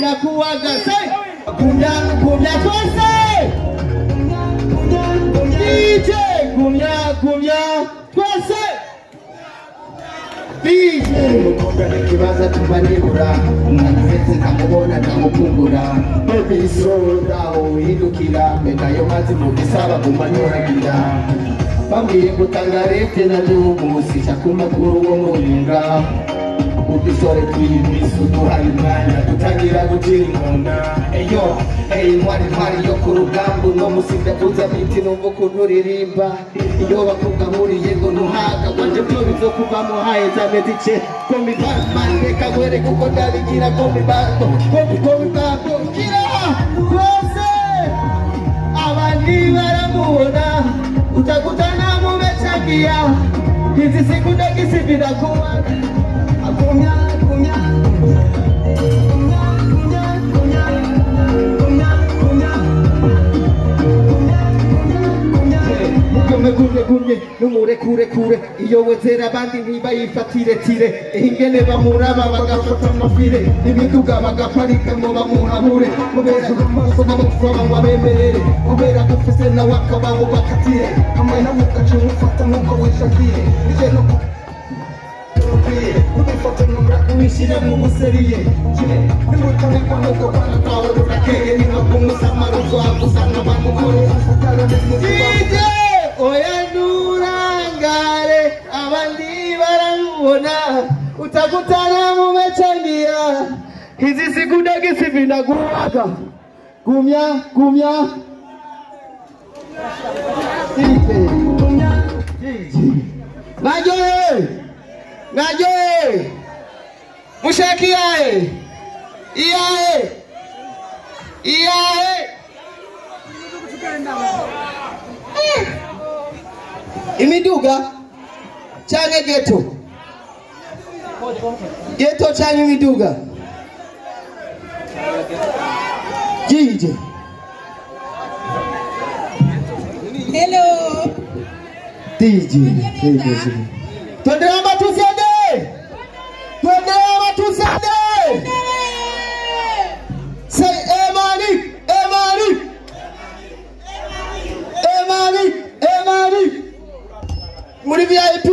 inakuwaga gumya gumya twese DJ gumya twese DJ mukobwa n'ikibazo tumanibura umwanafete nkamubona nkamukungura baby slow down uhindukira mena yo mazi mu gisaba gumanyoragira bambwiye gutanga rete na n'ubu sisha ku makuru wo muringa udusore tw'imisu duhari umwanya dutangira gucira inkunda eyo intwari yo ku rugamba uno musi ndavuza miti numva ukuntu uririmba iyo bakugaburiye ngo ntuhaga wanje byo bizokuvamo haheza medice komibamani reka nkwereke uko ndabigira komibambo gira rwose abandi baramubona utakutana mu mechagia hizi siku ndagisibira kuwaga gumye numurekure iyo wezera abandi ntibayifatire tire ingene bamuraba bagafata amafire imiduga bagaparika ngo bamuhabure kubera amaso bamutwara ngo abemerere kubera gufise nawe akabaho bakatire hamwe na mugace mufata nk'uko wishakiye bijeno ubifata n'umurakuwishire mu museriye nimutane kwa nuko banatawe urakeye nikakumusama ruzwagusanga bamukuru DJ oya nurangare abandi baramubona utakutana mu mechangia hizi siku ndagisibina guwaga gumya ngaje mushakiae iyae imiduga canke geto canke imiduga DJ hello DJ Tondrema tusende say Emani muri VIP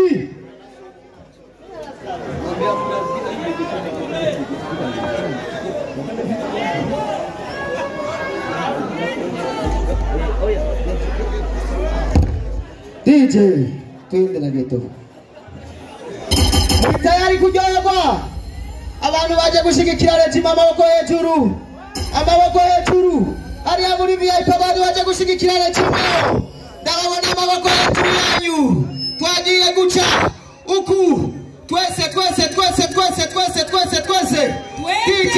DJ twende na geto tayari kuryoherwa abantu baje gushigikira leta amaboko hejuru hariya muri VIP abantu baje gushigikira leta ndababona amaboko hejuru yanyu twagiye guca uku twese DJ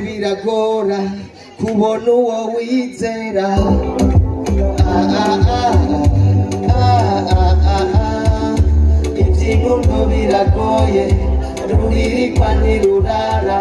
biragora kubona uwo wizera iby'inkundo biragoye ruririkwa ntirurara